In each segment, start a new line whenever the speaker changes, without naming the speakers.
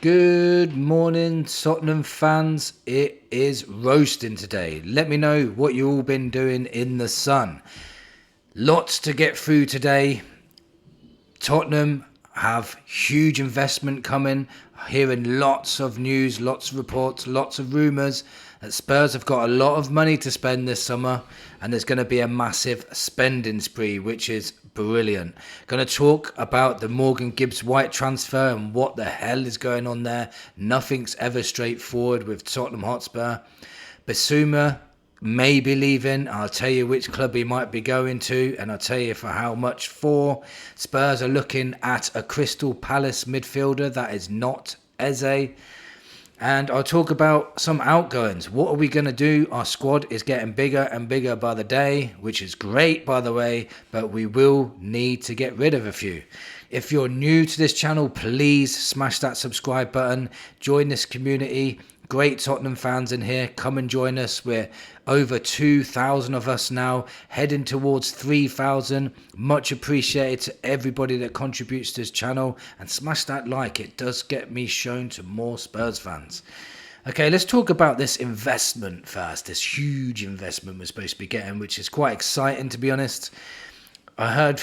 Good morning, Tottenham fans. It is roasting today. Let me know what you all been doing in the sun. Lots to get through today. Tottenham have huge investment coming. Hearing lots of news, lots of reports, lots of rumours that Spurs have got a lot of money to spend this summer, and there's going to be a massive spending spree, which is brilliant. Going to talk about the Morgan Gibbs-White transfer and what the hell is going on there. Nothing's ever straightforward with Tottenham Hotspur. Bissouma may be leaving. I'll tell you which club he might be going to, and I'll tell you for how much for. Spurs are looking at a Crystal Palace midfielder that is not Eze. And I'll talk about some outgoings. What are we going to do? Our squad is getting bigger and bigger by the day, which is great, by the way, but we will need to get rid of a few. If you're new to this channel, please smash that subscribe button. Join this community. Great Tottenham fans in here. Come and join us. We're over 2,000 of us now, heading towards 3,000. Much appreciated to everybody that contributes to this channel, and smash that like. It does get me shown to more Spurs fans. Okay, let's talk about this investment first. This huge investment we're supposed to be getting, which is quite exciting, to be honest. I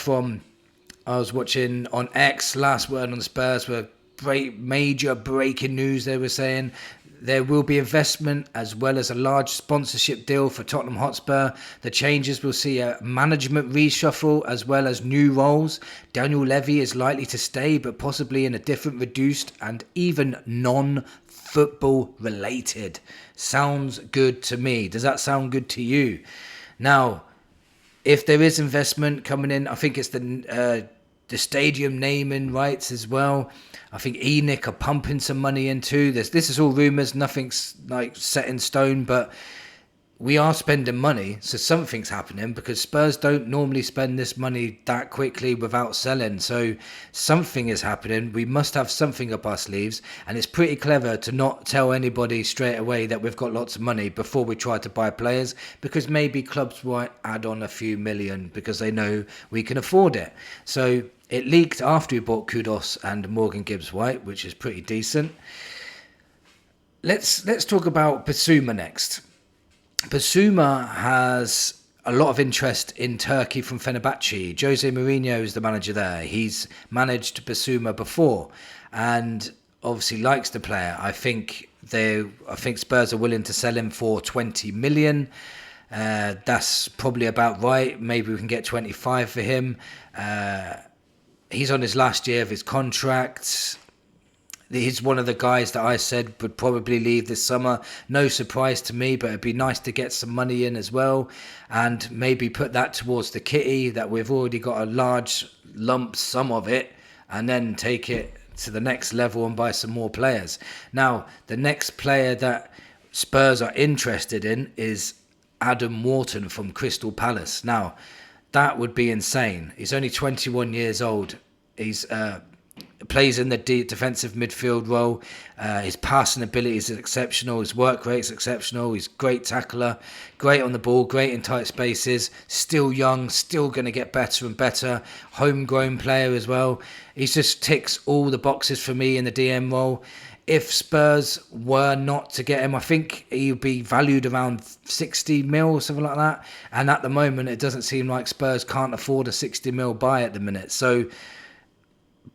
was watching on X, last word on Spurs, were major breaking news. They were saying there will be investment as well as a large sponsorship deal for Tottenham Hotspur. The changes will see a management reshuffle as well as new roles. Daniel Levy is likely to stay, but possibly in a different, reduced and even non-football related. Sounds good to me. Does that sound good to you? Now, if there is investment coming in, I think it's the stadium naming rights as well. I think ENIC are pumping some money into this. This is all rumours, nothing's like set in stone, but we are spending money, so something's happening, because Spurs don't normally spend this money that quickly without selling. So something is happening. We must have something up our sleeves, and it's pretty clever to not tell anybody straight away that we've got lots of money before we try to buy players, because maybe clubs might add on a few million because they know we can afford it. So it leaked after we bought Kudos and Morgan Gibbs-White, which is pretty decent. Let's talk about Bissouma next. Bissouma has a lot of interest in Turkey from Fenerbahce. Jose Mourinho is the manager there. He's managed Bissouma before and obviously likes the player. I think Spurs are willing to sell him for 20 million. That's probably about right. Maybe we can get 25 for him. He's on his last year of his contract. He's one of the guys that I said would probably leave this summer. No surprise to me, but it'd be nice to get some money in as well, and maybe put that towards the kitty that we've already got a large lump sum of it, and then take it to the next level and buy some more players. Now, the next player that Spurs are interested in is Adam Wharton from Crystal Palace. Now, that would be insane. He's only 21 years old. He's plays in the defensive midfield role. His passing ability is exceptional. His work rate is exceptional. He's a great tackler, great on the ball, great in tight spaces. Still young, still going to get better and better. Homegrown player as well. He just ticks all the boxes for me in the DM role. If Spurs were not to get him, I think he'd be valued around 60 mil or something like that. And at the moment, it doesn't seem like Spurs can't afford a 60 mil buy at the minute. So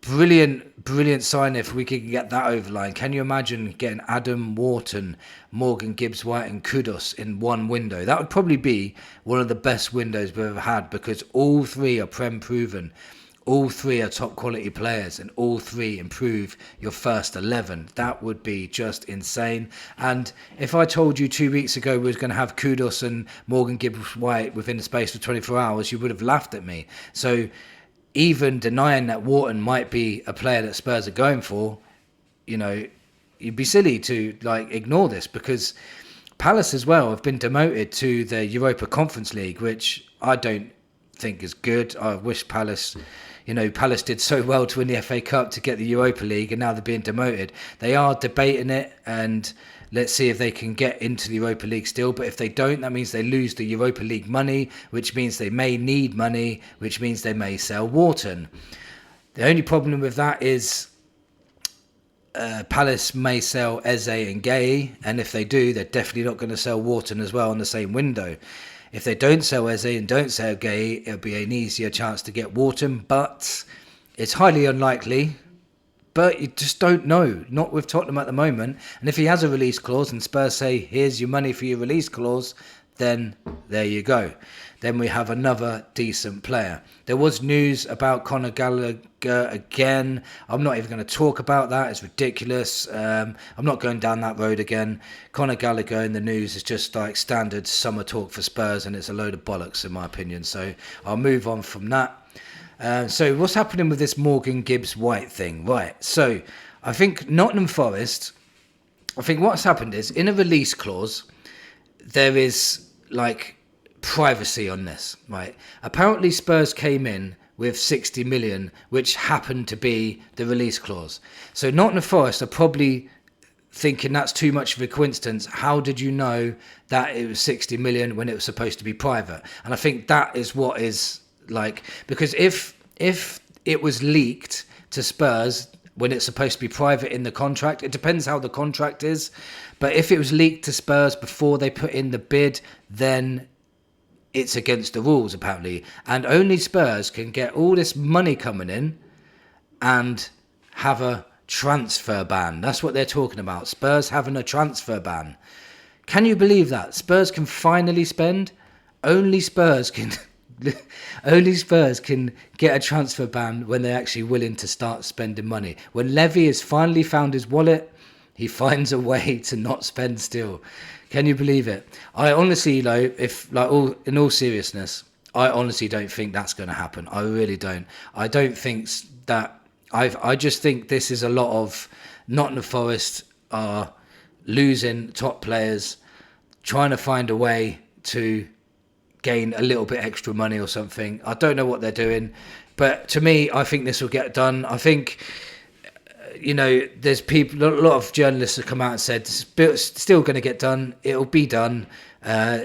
brilliant sign if we could get that over the line. Can you imagine getting Adam Wharton, Morgan Gibbs-White and Kudos in one window? That would probably be one of the best windows we've ever had, because all three are Prem proven. All three are top quality players, and all three improve your first 11. That would be just insane. And if I told you 2 weeks ago we was going to have Kudos and Morgan Gibbs-White within the space of 24 hours, you would have laughed at me. So even denying that Wharton might be a player that Spurs are going for, you know, you'd be silly to ignore this, because Palace as well have been demoted to the Europa Conference League, which I don't think is good. I wish Palace did so well to win the FA Cup to get the Europa League, and now they're being demoted. They are debating it, and let's see if they can get into the Europa League still. But if they don't, that means they lose the Europa League money, which means they may need money, which means they may sell Wharton. The only problem with that is Palace may sell Eze and Gay, and if they do, they're definitely not going to sell Wharton as well in the same window. If they don't sell Eze and don't sell Gay, it'll be an easier chance to get Wharton, but it's highly unlikely. But you just don't know, not with Tottenham at the moment. And if he has a release clause and Spurs say, here's your money for your release clause, then there you go. Then we have another decent player. There was news about Conor Gallagher again. I'm not even going to talk about that. It's ridiculous. I'm not going down that road again. Conor Gallagher in the news is just like standard summer talk for Spurs, and it's a load of bollocks in my opinion. So I'll move on from that. So what's happening with this Morgan Gibbs-White thing? Right. So I think Nottingham Forest, I think what's happened is in a release clause, there is like privacy on this, right? Apparently Spurs came in with 60 million, which happened to be the release clause. So Nottingham Forest are probably thinking that's too much of a coincidence. How did you know that it was 60 million when it was supposed to be private? And I think that is what is like, because if it was leaked to Spurs when it's supposed to be private in the contract, it depends how the contract is. But if it was leaked to Spurs before they put in the bid, then it's against the rules, apparently. And only Spurs can get all this money coming in and have a transfer ban. That's what they're talking about. Spurs having a transfer ban. Can you believe that? Spurs can finally spend. Only Spurs can get a transfer ban when they're actually willing to start spending money. When Levy has finally found his wallet, he finds a way to not spend still. Can you believe it? I honestly, in all seriousness, I honestly don't think that's going to happen. I really don't. I don't think that. I just think this is a lot of Nottingham Forest are losing top players, trying to find a way to gain a little bit extra money or something. I don't know what they're doing, but to me, I think this will get done. I think, there's people, a lot of journalists have come out and said it's still going to get done. It'll be done.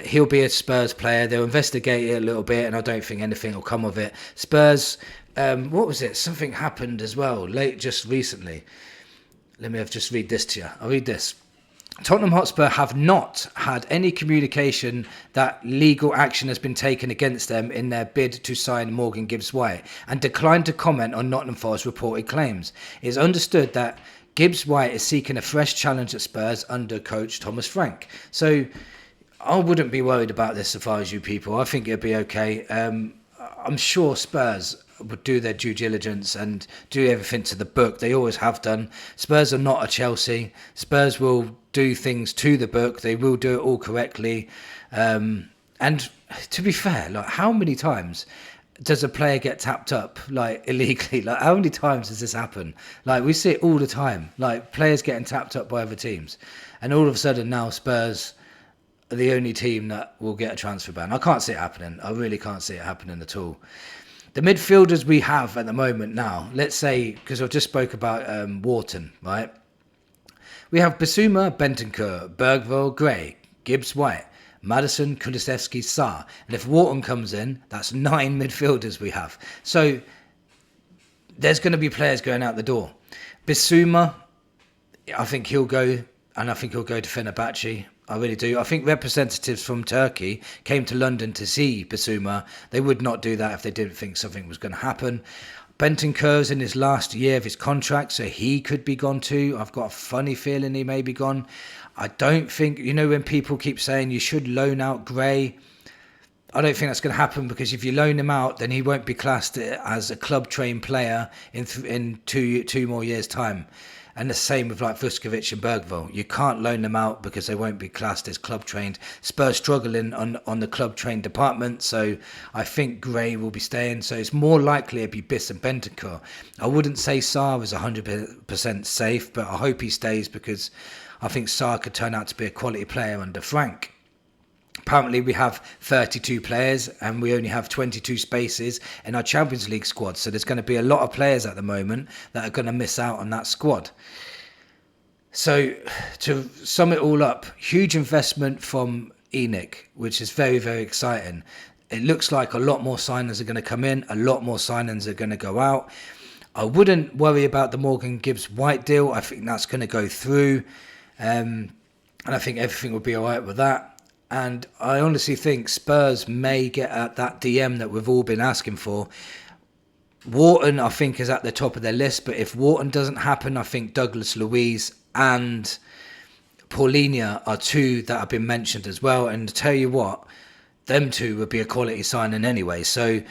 He'll be a Spurs player. They'll investigate it a little bit, and I don't think anything will come of it. Spurs, what was it? Something happened as well, just recently. Let me just read this to you. I'll read this. Tottenham Hotspur have not had any communication that legal action has been taken against them in their bid to sign Morgan Gibbs-White and declined to comment on Nottingham Forest's reported claims. It is understood that Gibbs-White is seeking a fresh challenge at Spurs under coach Thomas Frank. So I wouldn't be worried about this as far as you people. I think it'll be okay. I'm sure Spurs would do their due diligence and do everything to the book. They always have done. Spurs are not a Chelsea. Spurs will do things to the book. They will do it all correctly. And to be fair, how many times does a player get tapped up illegally? How many times does this happen? We see it all the time. Players getting tapped up by other teams, and all of a sudden now Spurs are the only team that will get a transfer ban. I can't see it happening. I really can't see it happening at all. The midfielders we have at the moment now, let's say, because I just spoke about Wharton, right? We have Bissouma, Bentancur, Bergville, Gray, Gibbs-White, Maddison, Kulusevski, Sarr. And if Wharton comes in, that's 9 midfielders we have. So there's going to be players going out the door. Bissouma, I think he'll go, and I think he'll go to Fenerbahce. I really do. I think representatives from Turkey came to London to see Bissouma. They would not do that if they didn't think something was going to happen. Bentancur's in his last year of his contract, so he could be gone too. I've got a funny feeling he may be gone. I don't think, when people keep saying you should loan out Gray, I don't think that's going to happen, because if you loan him out, then he won't be classed as a club-trained player in two more years' time. And the same with Vuskovic and Bergville. You can't loan them out because they won't be classed as club trained. Spurs struggling on the club trained department, so I think Gray will be staying. So it's more likely it'd be Biss and Bentancur. I wouldn't say Sarr is 100% safe, but I hope he stays, because I think Sarr could turn out to be a quality player under Frank. Apparently we have 32 players and we only have 22 spaces in our Champions League squad. So there's going to be a lot of players at the moment that are going to miss out on that squad. So to sum it all up, huge investment from ENIC, which is very, very exciting. It looks like a lot more signings are going to come in. A lot more signings are going to go out. I wouldn't worry about the Morgan Gibbs-White deal. I think that's going to go through. And I think everything will be all right with that. And I honestly think Spurs may get at that DM that we've all been asking for. Wharton, I think, is at the top of their list. But if Wharton doesn't happen, I think Douglas Luiz and Paulinho are two that have been mentioned as well. And to tell you what, them two would be a quality signing anyway. So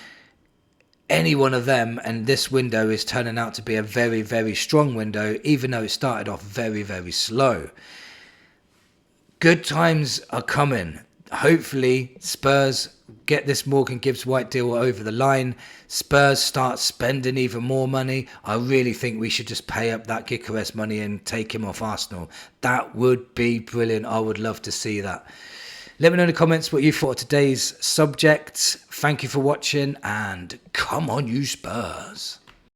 any one of them, and this window is turning out to be a very, very strong window, even though it started off very, very slow. Good times are coming. Hopefully, Spurs get this Morgan Gibbs-White deal over the line. Spurs start spending even more money. I really think we should just pay up that Gyökeres money and take him off Arsenal. That would be brilliant. I would love to see that. Let me know in the comments what you thought of today's subject. Thank you for watching, and come on, you Spurs.